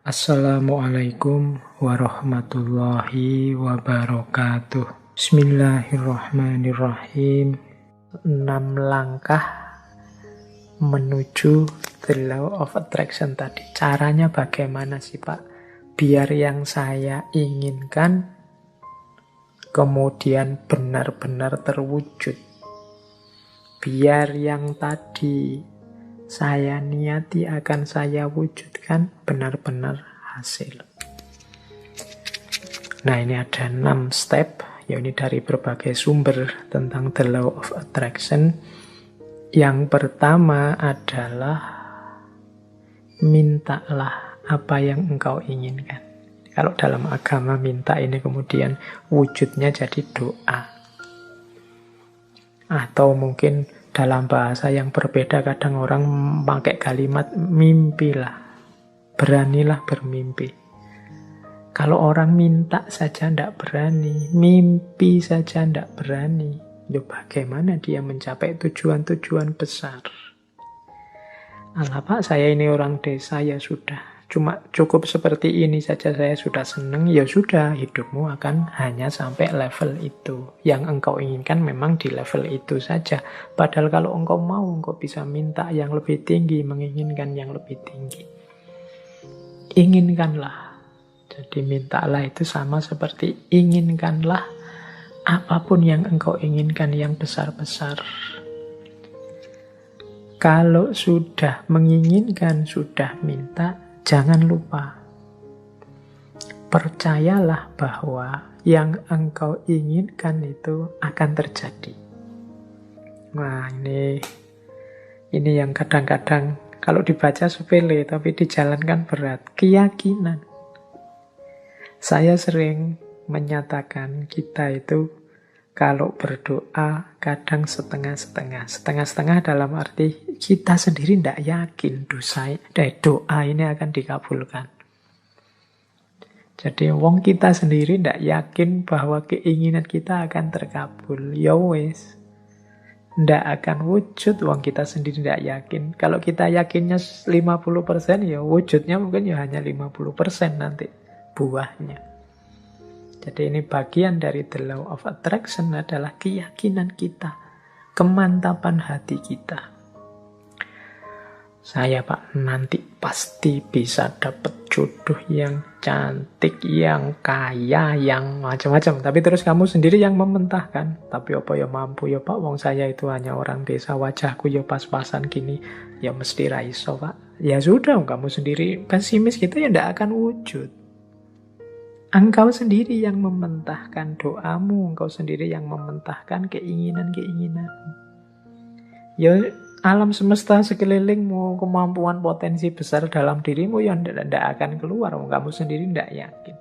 Assalamualaikum warahmatullahi wabarakatuh. Bismillahirrahmanirrahim. 6 langkah menuju the law of attraction tadi. Caranya bagaimana sih Pak? Biar yang saya inginkan kemudian benar-benar terwujud. Biar yang tadi saya niati akan saya wujudkan benar-benar hasil. Nah, ini ada 6 step, ya ini dari berbagai sumber tentang the law of attraction. Yang pertama adalah mintalah apa yang engkau inginkan. Kalau dalam agama minta ini kemudian wujudnya jadi doa. Atau mungkin dalam bahasa yang berbeda, kadang orang pakai kalimat mimpilah, beranilah bermimpi. Kalau orang minta saja tidak berani, mimpi saja tidak berani, ya bagaimana dia mencapai tujuan-tujuan besar? Alah Pak, saya ini orang desa, ya sudah. Cuma cukup seperti ini saja saya sudah senang, ya sudah, hidupmu akan hanya sampai level itu. Yang engkau inginkan memang di level itu saja. Padahal kalau engkau mau, engkau bisa minta yang lebih tinggi, menginginkan yang lebih tinggi. Inginkanlah. Jadi mintalah itu sama seperti inginkanlah apapun yang engkau inginkan yang besar-besar. Kalau sudah menginginkan, sudah minta, jangan lupa, percayalah bahwa yang engkau inginkan itu akan terjadi. Nah, ini yang kadang-kadang kalau dibaca sepele, tapi dijalankan berat. Keyakinan. Saya sering menyatakan kita itu kalau berdoa kadang setengah-setengah. Setengah-setengah dalam arti kita sendiri tidak yakin doa ini akan dikabulkan. Jadi wong kita sendiri tidak yakin bahwa keinginan kita akan terkabul. Ya wes, tidak akan wujud wong kita sendiri tidak yakin. Kalau kita yakinnya 50%, ya wujudnya mungkin ya hanya 50% nanti buahnya. Jadi ini bagian dari the law of attraction adalah keyakinan kita, kemantapan hati kita. Saya Pak nanti pasti bisa dapat jodoh yang cantik, yang kaya, yang macam-macam. Tapi terus kamu sendiri yang mementahkan. Tapi apa ya mampu ya Pak, wong saya itu hanya orang desa, wajahku ya pas-pasan gini. Ya mesti raiso Pak. Ya sudah, kamu sendiri pesimis gitu ya tidak akan wujud. Engkau sendiri yang mementahkan doamu, engkau sendiri yang mementahkan keinginan-keinginanmu. Ya alam semesta sekelilingmu, kemampuan potensi besar dalam dirimu yang tidak akan keluar, kamu sendiri tidak yakin.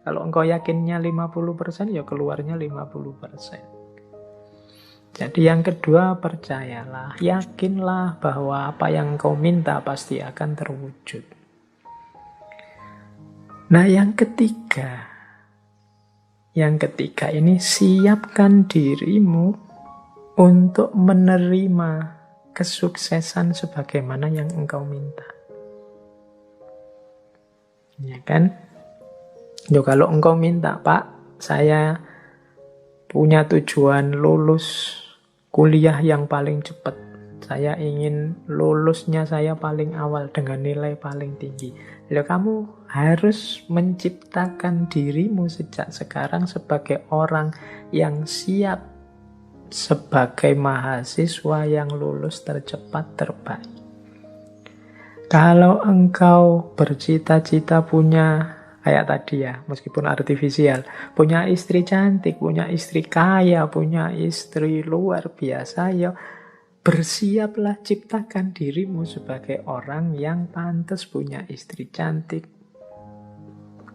Kalau engkau yakinnya 50%, ya keluarnya 50%. Jadi yang kedua, percayalah, yakinlah bahwa apa yang engkau minta pasti akan terwujud. Nah, yang ketiga ini siapkan dirimu untuk menerima kesuksesan sebagaimana yang engkau minta. Ya kan? Yo, kalau engkau minta, Pak, saya punya tujuan lulus kuliah yang paling cepat. Saya ingin lulusnya saya paling awal dengan nilai paling tinggi. Lalu kamu harus menciptakan dirimu sejak sekarang sebagai orang yang siap sebagai mahasiswa yang lulus tercepat terbaik. Kalau engkau bercita-cita punya, kayak tadi ya, meskipun artifisial, punya istri cantik, punya istri kaya, punya istri luar biasa, ya bersiaplah, ciptakan dirimu sebagai orang yang pantas punya istri cantik,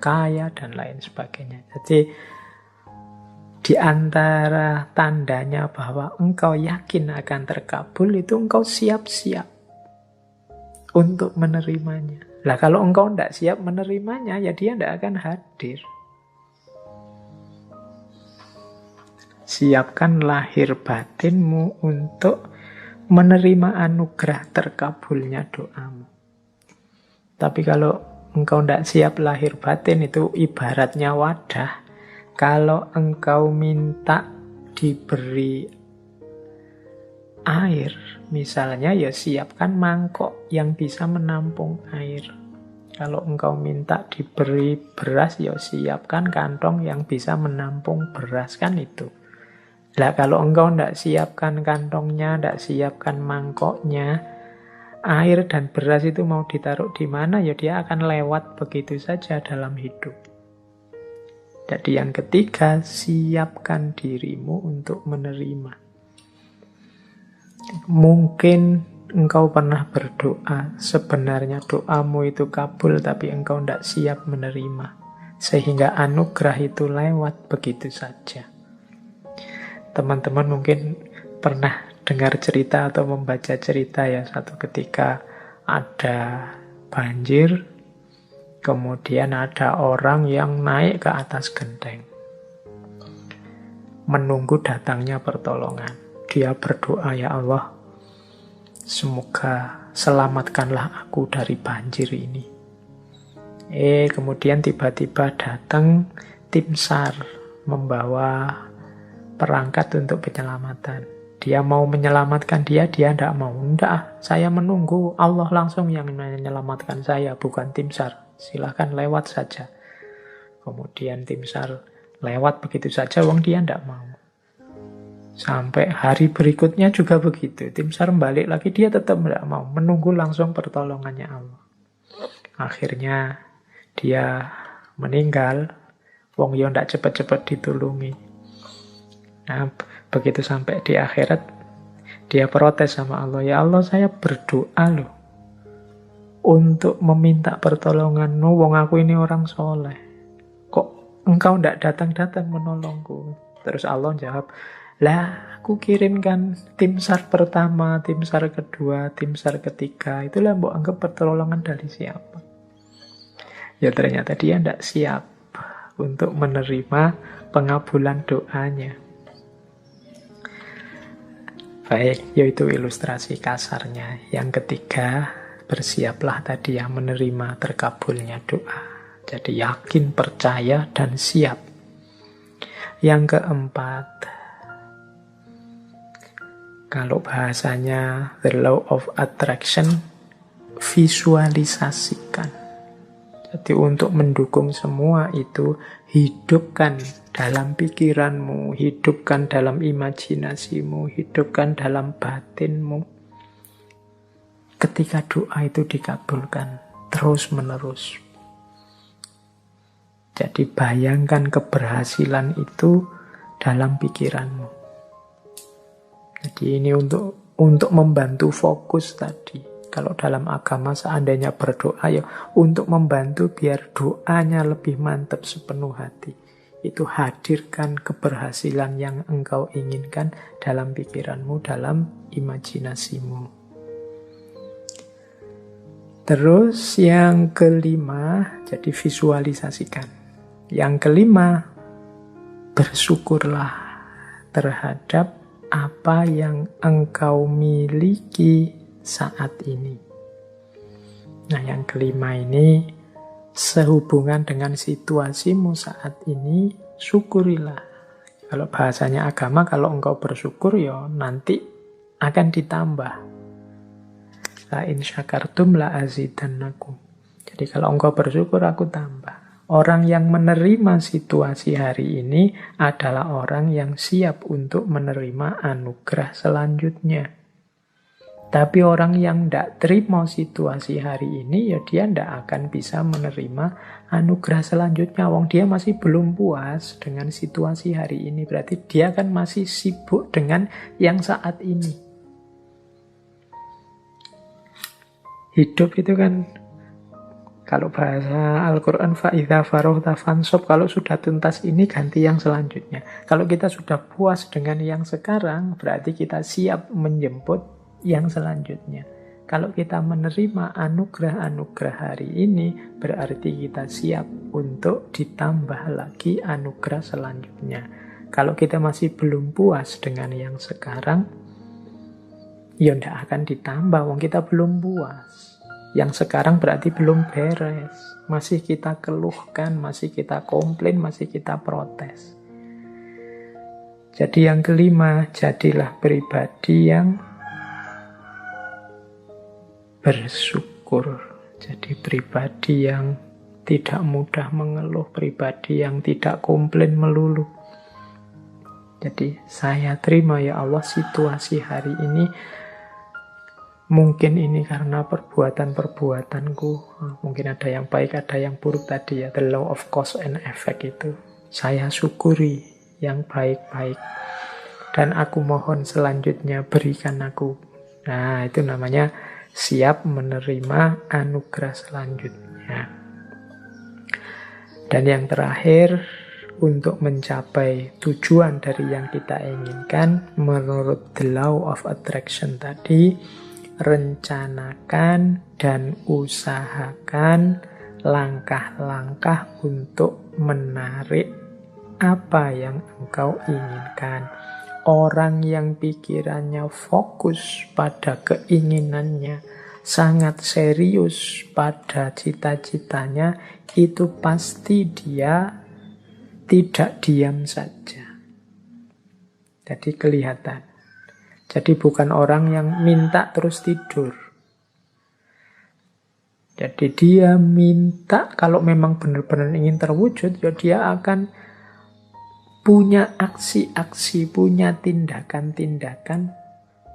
kaya, dan lain sebagainya. Jadi, di antara tandanya bahwa engkau yakin akan terkabul, itu engkau siap-siap untuk menerimanya. Lah kalau engkau tidak siap menerimanya, ya dia tidak akan hadir. Siapkan lahir batinmu untuk menerima anugerah terkabulnya doamu. Tapi kalau engkau tidak siap lahir batin, itu ibaratnya wadah. Kalau engkau minta diberi air, misalnya, ya siapkan mangkok yang bisa menampung air. Kalau engkau minta diberi beras, ya siapkan kantong yang bisa menampung beras, kan itu. Lah kalau engkau tidak siapkan kantongnya, tidak siapkan mangkoknya, air dan beras itu mau ditaruh di mana, ya dia akan lewat begitu saja dalam hidup. Jadi yang ketiga, siapkan dirimu untuk menerima. Mungkin engkau pernah berdoa, sebenarnya doamu itu kabul, tapi engkau tidak siap menerima. Sehingga anugerah itu lewat begitu saja. Teman-teman mungkin pernah dengar cerita atau membaca cerita ya, satu ketika ada banjir, kemudian ada orang yang naik ke atas genteng, menunggu datangnya pertolongan. Dia berdoa, ya Allah, semoga selamatkanlah aku dari banjir ini. Kemudian tiba-tiba datang tim SAR membawa perangkat untuk penyelamatan. Dia mau menyelamatkan dia tidak mau. Tidak, saya menunggu. Allah langsung yang menyelamatkan saya, bukan tim SAR. Silahkan lewat saja. Kemudian tim SAR lewat begitu saja, wong dia tidak mau. Sampai hari berikutnya juga begitu. Tim SAR balik lagi, dia tetap tidak mau. Menunggu langsung pertolongannya Allah. Akhirnya dia meninggal. Wong yo tidak cepat-cepat ditulungi. Nah, begitu sampai di akhirat, dia protes sama Allah. Ya Allah, saya berdoa loh untuk meminta pertolongan-Mu. Wong aku ini orang soleh. Kok engkau tidak datang-datang menolongku? Terus Allah jawab, lah aku kirimkan tim SAR pertama, tim SAR kedua, tim SAR ketiga. Itulah mbok anggap pertolongan dari siapa? Ya ternyata dia tidak siap untuk menerima pengabulan doanya. Baik, yaitu ilustrasi kasarnya. Yang ketiga, bersiaplah tadi ya menerima terkabulnya doa. Jadi yakin, percaya, dan siap. Yang keempat, kalau bahasanya the law of attraction, visualisasikan. Jadi untuk mendukung semua itu, hidupkan dalam pikiranmu, hidupkan dalam imajinasimu, hidupkan dalam batinmu. Ketika doa itu dikabulkan, terus menerus. Jadi bayangkan keberhasilan itu dalam pikiranmu. Jadi ini untuk membantu fokus tadi. Kalau dalam agama seandainya berdoa ya untuk membantu biar doanya lebih mantap sepenuh hati. Itu hadirkan keberhasilan yang engkau inginkan dalam pikiranmu, dalam imajinasimu. Terus yang kelima, jadi visualisasikan. Yang kelima, bersyukurlah terhadap apa yang engkau miliki saat ini. Nah, yang kelima ini sehubungan dengan situasimu saat ini, syukurilah. Kalau bahasanya agama, kalau engkau bersyukur ya nanti akan ditambah. La in syakartum la azidannakum. Jadi kalau engkau bersyukur, aku tambah. Orang yang menerima situasi hari ini adalah orang yang siap untuk menerima anugerah selanjutnya. Tapi orang yang tidak terima situasi hari ini, ya dia tidak akan bisa menerima anugerah selanjutnya. Wong dia masih belum puas dengan situasi hari ini. Berarti dia kan masih sibuk dengan yang saat ini. Hidup itu kan, kalau bahasa Al-Quran, fa'idha farohta fansob, kalau sudah tuntas ini ganti yang selanjutnya. Kalau kita sudah puas dengan yang sekarang, berarti kita siap menjemput yang selanjutnya. Kalau kita menerima anugerah-anugerah hari ini, berarti kita siap untuk ditambah lagi anugerah selanjutnya. Kalau kita masih belum puas dengan yang sekarang, ya tidak akan ditambah, wong kita belum puas. Yang sekarang berarti belum beres. Masih kita keluhkan, masih kita komplain, masih kita protes. Jadi yang kelima, jadilah pribadi yang bersyukur. Jadi pribadi yang tidak mudah mengeluh, pribadi yang tidak komplain melulu. Jadi saya terima ya Allah situasi hari ini. Mungkin ini karena perbuatan-perbuatanku. Mungkin ada yang baik, ada yang buruk tadi ya. The law of cause and effect itu. Saya syukuri yang baik-baik. Dan aku mohon selanjutnya berikan aku. Nah, itu namanya siap menerima anugerah selanjutnya. Dan yang terakhir, untuk mencapai tujuan dari yang kita inginkan, menurut the law of attraction tadi, rencanakan dan usahakan langkah-langkah untuk menarik apa yang engkau inginkan. Orang yang pikirannya fokus pada keinginannya, sangat serius pada cita-citanya, itu pasti dia tidak diam saja. Jadi kelihatan. Jadi bukan orang yang minta terus tidur. Jadi dia minta, kalau memang benar-benar ingin terwujud, ya dia akan punya aksi-aksi, punya tindakan-tindakan,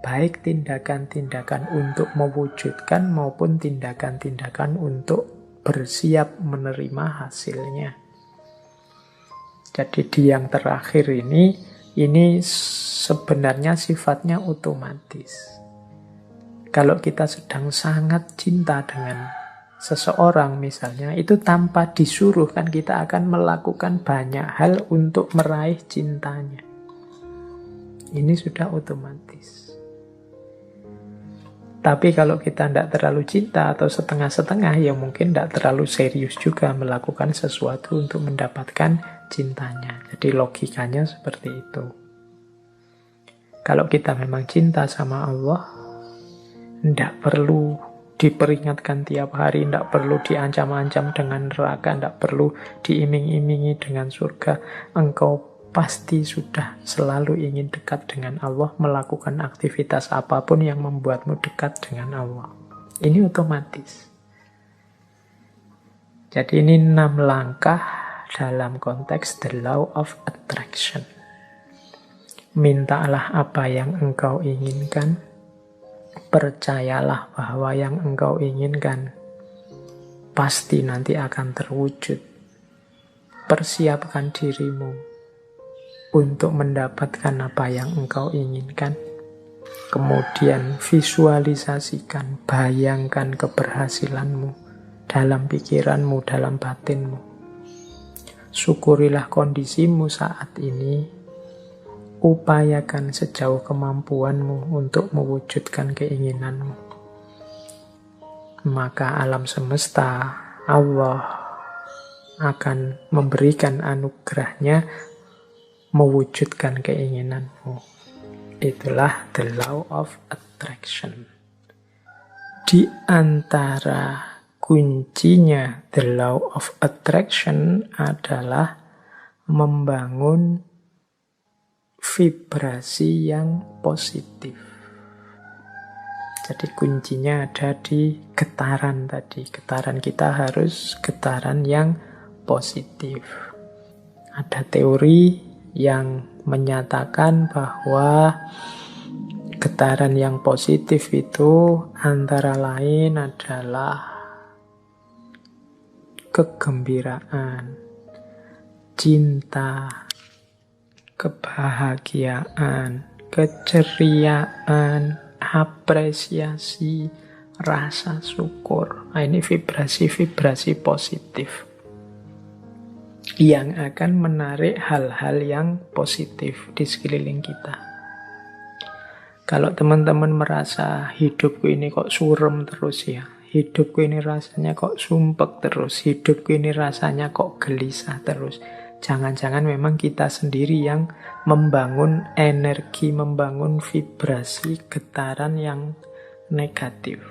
baik tindakan-tindakan untuk mewujudkan maupun tindakan-tindakan untuk bersiap menerima hasilnya. Jadi di yang terakhir ini sebenarnya sifatnya otomatis. Kalau kita sedang sangat cinta dengan seseorang misalnya, itu tanpa disuruh kan kita akan melakukan banyak hal untuk meraih cintanya. Ini sudah otomatis. Tapi kalau kita tidak terlalu cinta atau setengah-setengah, ya mungkin tidak terlalu serius juga melakukan sesuatu untuk mendapatkan cintanya. Jadi logikanya seperti itu. Kalau kita memang cinta sama Allah, tidak perlu diperingatkan tiap hari, tidak perlu diancam-ancam dengan neraka, tidak perlu diiming-imingi dengan surga. Engkau pasti sudah selalu ingin dekat dengan Allah, melakukan aktivitas apapun yang membuatmu dekat dengan Allah. Ini otomatis. Jadi ini 6 langkah dalam konteks the law of attraction. Mintalah apa yang engkau inginkan, percayalah bahwa yang engkau inginkan pasti nanti akan terwujud. Persiapkan dirimu untuk mendapatkan apa yang engkau inginkan. Kemudian visualisasikan, bayangkan keberhasilanmu dalam pikiranmu, dalam batinmu. Syukurilah kondisimu saat ini. Upayakan sejauh kemampuanmu untuk mewujudkan keinginanmu. Maka alam semesta, Allah akan memberikan anugerahnya mewujudkan keinginanmu. Itulah the law of attraction. Di antara kuncinya the law of attraction adalah membangun vibrasi yang positif. Jadi kuncinya ada di getaran tadi. Getaran kita harus getaran yang positif. Ada teori yang menyatakan bahwa getaran yang positif itu antara lain adalah kegembiraan, cinta, kebahagiaan, keceriaan, apresiasi, rasa syukur. Nah, ini vibrasi-vibrasi positif yang akan menarik hal-hal yang positif di sekeliling kita. Kalau teman-teman merasa hidupku ini kok surem terus ya, hidupku ini rasanya kok sumpek terus, hidupku ini rasanya kok gelisah terus, jangan-jangan memang kita sendiri yang membangun energi, membangun vibrasi getaran yang negatif.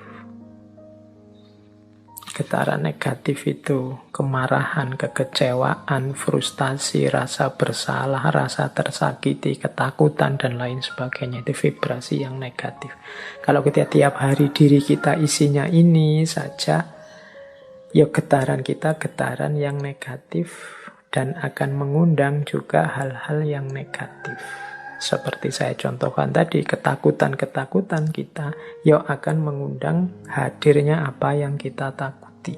Getaran negatif itu kemarahan, kekecewaan, frustasi, rasa bersalah, rasa tersakiti, ketakutan, dan lain sebagainya. Itu vibrasi yang negatif. Kalau kita tiap hari diri kita isinya ini saja, ya getaran kita getaran yang negatif dan akan mengundang juga hal-hal yang negatif. Seperti saya contohkan tadi, ketakutan-ketakutan kita ya akan mengundang hadirnya apa yang kita takuti.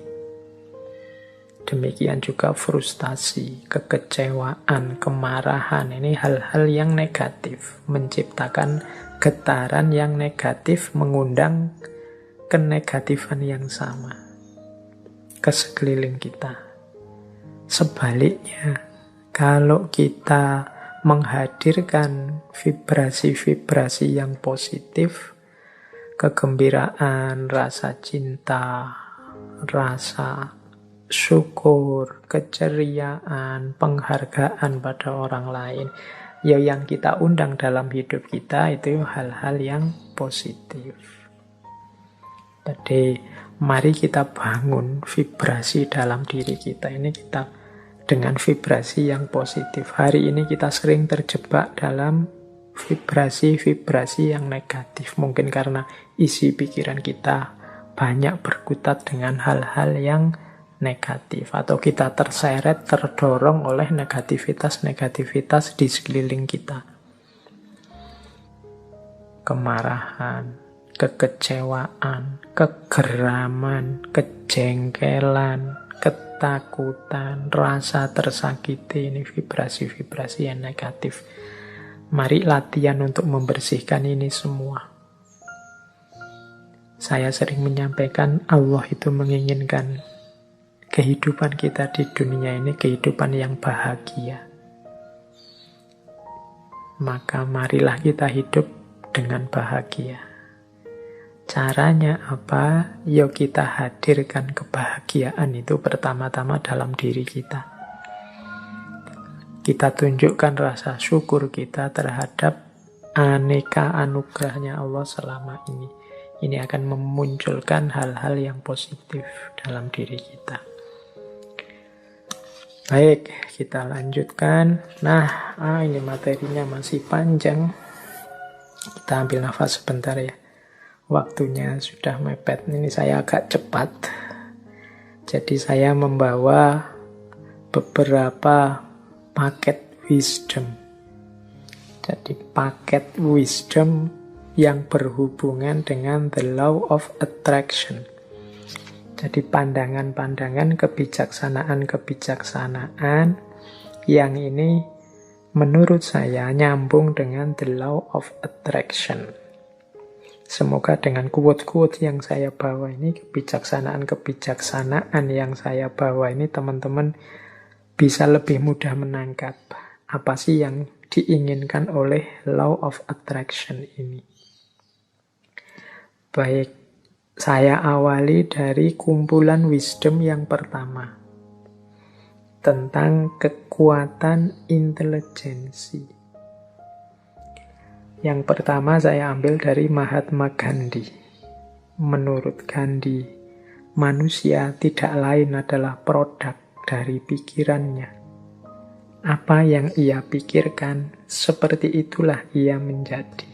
Demikian juga frustasi, kekecewaan, kemarahan. Ini hal-hal yang negatif. Menciptakan getaran yang negatif, mengundang kenegatifan yang sama ke sekeliling kita. Sebaliknya, kalau kita menghadirkan vibrasi-vibrasi yang positif, kegembiraan, rasa cinta, rasa syukur, keceriaan, penghargaan pada orang lain, ya yang kita undang dalam hidup kita itu hal-hal yang positif. Jadi mari kita bangun vibrasi dalam diri kita ini, kita dengan vibrasi yang positif. Hari ini kita sering terjebak dalam vibrasi-vibrasi yang negatif. Mungkin karena isi pikiran kita banyak berkutat dengan hal-hal yang negatif. Atau kita terseret, terdorong oleh negativitas-negativitas di sekeliling kita. Kemarahan, kekecewaan, kegeraman, kejengkelan, ketakutan, rasa tersakiti, ini vibrasi-vibrasi yang negatif. Mari latihan untuk membersihkan ini semua. Saya sering menyampaikan Allah itu menginginkan kehidupan kita di dunia ini kehidupan yang bahagia. Maka marilah kita hidup dengan bahagia. Caranya apa? Yuk kita hadirkan kebahagiaan itu pertama-tama dalam diri kita. Kita tunjukkan rasa syukur kita terhadap aneka anugerahnya Allah selama ini. Ini akan memunculkan hal-hal yang positif dalam diri kita. Baik, kita lanjutkan. Nah, ini materinya masih panjang. Kita ambil nafas sebentar ya. Waktunya sudah mepet. Ini saya agak cepat. Jadi saya membawa beberapa paket wisdom. Jadi paket wisdom yang berhubungan dengan the law of attraction. Jadi pandangan-pandangan kebijaksanaan-kebijaksanaan yang ini menurut saya nyambung dengan the law of attraction. Semoga dengan quote-quote yang saya bawa ini, kebijaksanaan-kebijaksanaan yang saya bawa ini, teman-teman bisa lebih mudah menangkap apa sih yang diinginkan oleh law of attraction ini. Baik, saya awali dari kumpulan wisdom yang pertama, tentang kekuatan intelijensi. Yang pertama saya ambil dari Mahatma Gandhi. Menurut Gandhi, manusia tidak lain adalah produk dari pikirannya. Apa yang ia pikirkan, seperti itulah ia menjadi.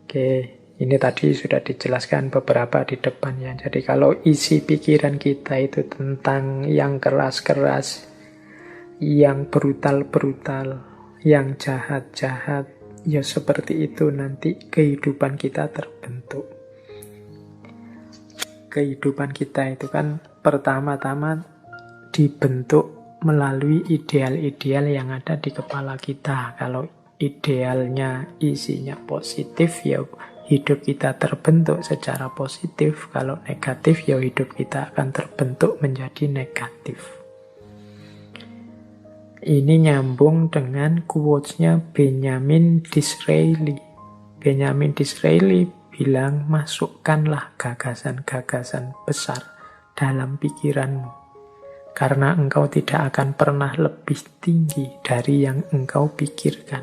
Oke, ini tadi sudah dijelaskan beberapa di depannya. Jadi kalau isi pikiran kita itu tentang yang keras-keras, yang brutal-brutal, yang jahat-jahat, ya seperti itu nanti kehidupan kita terbentuk. Kehidupan kita itu kan pertama-tama dibentuk melalui ideal-ideal yang ada di kepala kita. Kalau idealnya isinya positif, ya hidup kita terbentuk secara positif. Kalau negatif, ya hidup kita akan terbentuk menjadi negatif. Ini nyambung dengan quotes-nya Benjamin Disraeli. Benjamin Disraeli bilang, masukkanlah gagasan-gagasan besar dalam pikiranmu. Karena engkau tidak akan pernah lebih tinggi dari yang engkau pikirkan.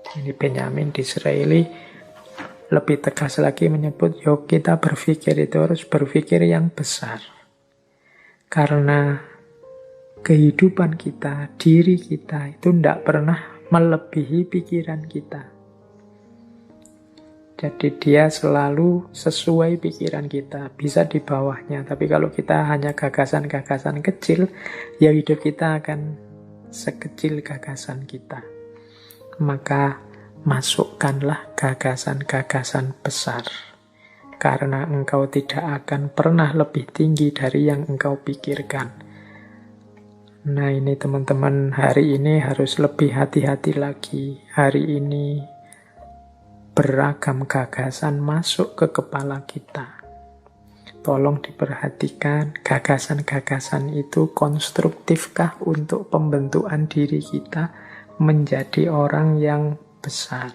Ini Benjamin Disraeli lebih tegas lagi menyebut, yuk kita berpikir itu harus berpikir yang besar. Karena kehidupan kita, diri kita itu tidak pernah melebihi pikiran kita. Jadi dia selalu sesuai pikiran kita, bisa di bawahnya. Tapi kalau kita hanya gagasan-gagasan kecil, ya hidup kita akan sekecil gagasan kita. Maka masukkanlah gagasan-gagasan besar. Karena engkau tidak akan pernah lebih tinggi dari yang engkau pikirkan. Nah ini teman-teman, hari ini harus lebih hati-hati lagi. Hari ini beragam gagasan masuk ke kepala kita. Tolong diperhatikan, gagasan-gagasan itu konstruktifkah untuk pembentukan diri kita menjadi orang yang besar.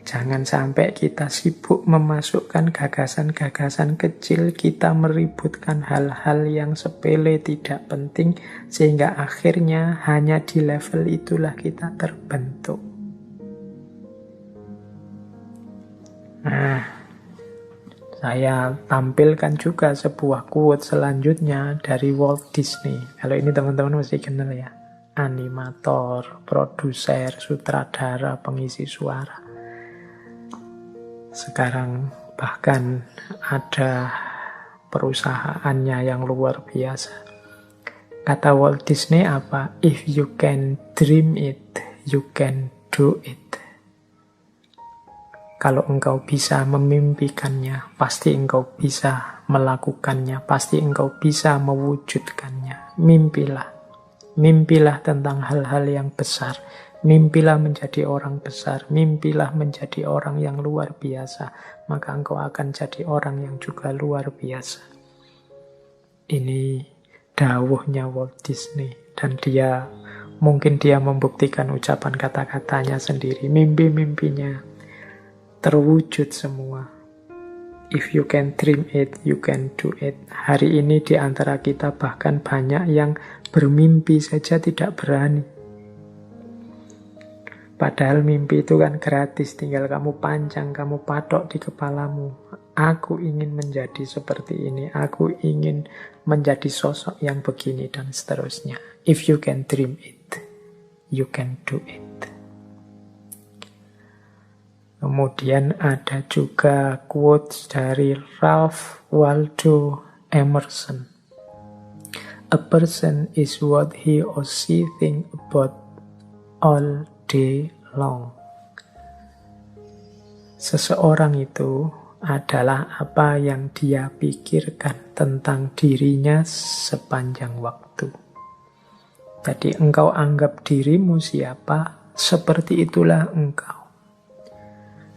Jangan sampai kita sibuk memasukkan gagasan-gagasan kecil, kita meributkan hal-hal yang sepele tidak penting, sehingga akhirnya hanya di level itulah kita terbentuk. Nah, saya tampilkan juga sebuah quote selanjutnya dari Walt Disney. Kalau ini teman-teman mesti kenal ya. Animator, produser, sutradara, pengisi suara. Sekarang bahkan ada perusahaannya yang luar biasa. Kata Walt Disney apa? If you can dream it, you can do it. Kalau engkau bisa memimpikannya, pasti engkau bisa melakukannya, pasti engkau bisa mewujudkannya. Mimpilah. Mimpilah tentang hal-hal yang besar. Mimpilah menjadi orang besar. Mimpilah menjadi orang yang luar biasa. Maka engkau akan jadi orang yang juga luar biasa. Ini dawuhnya Walt Disney. Dan mungkin dia membuktikan ucapan kata-katanya sendiri. Mimpi-mimpinya terwujud semua. If you can dream it, you can do it. Hari ini di antara kita bahkan banyak yang bermimpi saja tidak berani. Padahal mimpi itu kan gratis, tinggal kamu pancang, kamu patok di kepalamu. Aku ingin menjadi seperti ini, aku ingin menjadi sosok yang begini, dan seterusnya. If you can dream it, you can do it. Kemudian ada juga quotes dari Ralph Waldo Emerson. A person is what he or she think about all day long. Seseorang itu adalah apa yang dia pikirkan tentang dirinya sepanjang waktu. Jadi engkau anggap dirimu siapa, seperti itulah engkau.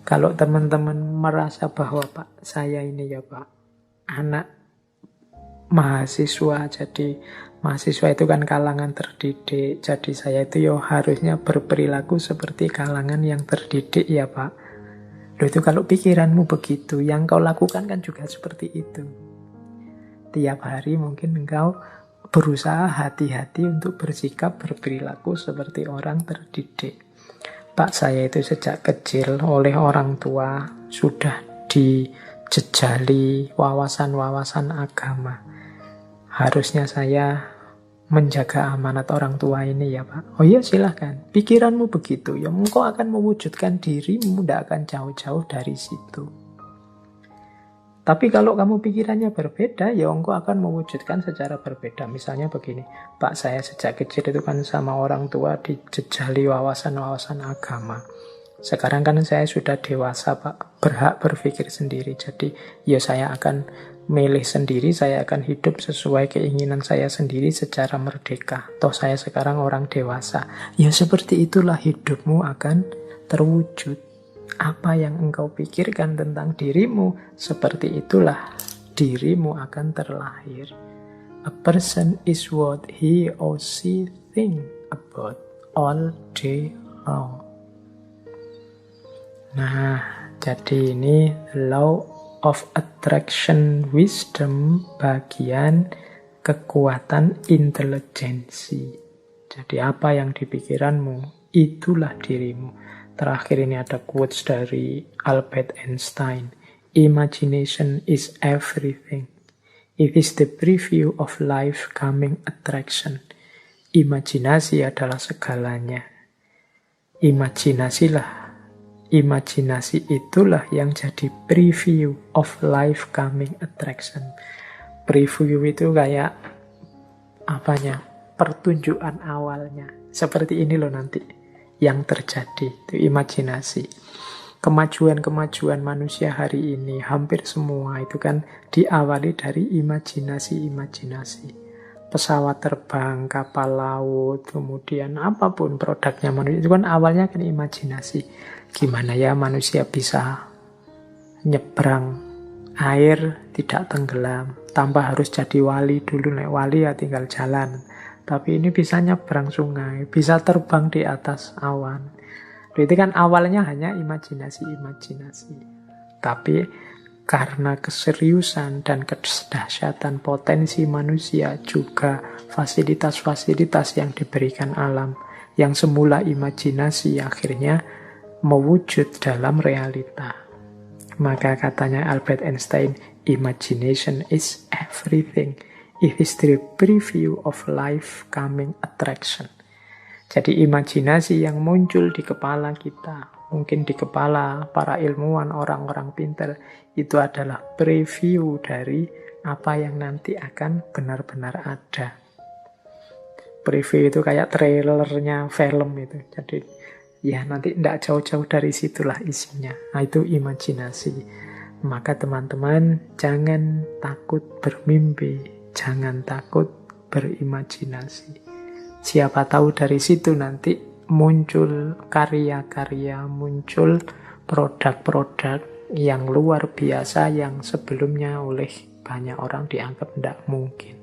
Kalau teman-teman merasa bahwa Pak, saya ini ya Pak, anak mahasiswa, jadi mahasiswa itu kan kalangan terdidik, jadi saya itu ya harusnya berperilaku seperti kalangan yang terdidik ya Pak. Loh itu kalau pikiranmu begitu, yang kau lakukan kan juga seperti itu. Tiap hari mungkin engkau berusaha hati-hati untuk bersikap, berperilaku seperti orang terdidik. Pak, saya itu sejak kecil oleh orang tua sudah dijejali wawasan-wawasan agama. Harusnya saya menjaga amanat orang tua ini ya Pak. Oh iya silahkan, pikiranmu begitu, ya engkau akan mewujudkan dirimu, tidak akan jauh-jauh dari situ. Tapi kalau kamu pikirannya berbeda, ya engkau akan mewujudkan secara berbeda. Misalnya begini, Pak, saya sejak kecil itu kan sama orang tua dijejali wawasan-wawasan agama. Sekarang kan saya sudah dewasa Pak, berhak berpikir sendiri. Jadi ya saya akan milih sendiri, saya akan hidup sesuai keinginan saya sendiri secara merdeka. Toh saya sekarang orang dewasa. Ya seperti itulah hidupmu akan terwujud. Apa yang engkau pikirkan tentang dirimu, seperti itulah dirimu akan terlahir. A person is what he or she think about all day long. Nah, jadi ini law of attraction wisdom bagian kekuatan intelijensi. Jadi apa yang di pikiranmu, itulah dirimu. Terakhir ini ada quotes dari Albert Einstein. Imagination is everything. It is the preview of life coming attraction. Imajinasi adalah segalanya. Imajinasi itulah yang jadi preview of life coming attraction. Preview itu kayak pertunjukan awalnya. Seperti ini loh nanti yang terjadi, itu imajinasi. Kemajuan-kemajuan manusia hari ini hampir semua itu kan diawali dari imajinasi. Pesawat terbang, kapal laut, kemudian apapun produknya manusia itu kan awalnya kan imajinasi. Gimana ya manusia bisa nyebrang air tidak tenggelam, tanpa harus jadi wali dulu. Nek wali ya tinggal jalan, tapi ini bisa nyebrang sungai, bisa terbang di atas awan. Itu kan awalnya hanya imajinasi. Tapi karena keseriusan dan kedahsyatan potensi manusia, juga fasilitas-fasilitas yang diberikan alam, yang semula imajinasi akhirnya mewujud dalam realita. Maka katanya Albert Einstein, imagination is everything. It is the preview of life coming attraction. Jadi imajinasi yang muncul di kepala kita, mungkin di kepala para ilmuwan, orang-orang pintar, itu adalah preview dari apa yang nanti akan benar-benar ada. Preview itu kayak trailernya film itu. Jadi ya nanti tidak jauh-jauh dari situlah isinya. Nah itu imajinasi. Maka teman-teman jangan takut bermimpi, jangan takut berimajinasi. Siapa tahu dari situ nanti muncul karya-karya, muncul produk-produk yang luar biasa yang sebelumnya oleh banyak orang dianggap tidak mungkin.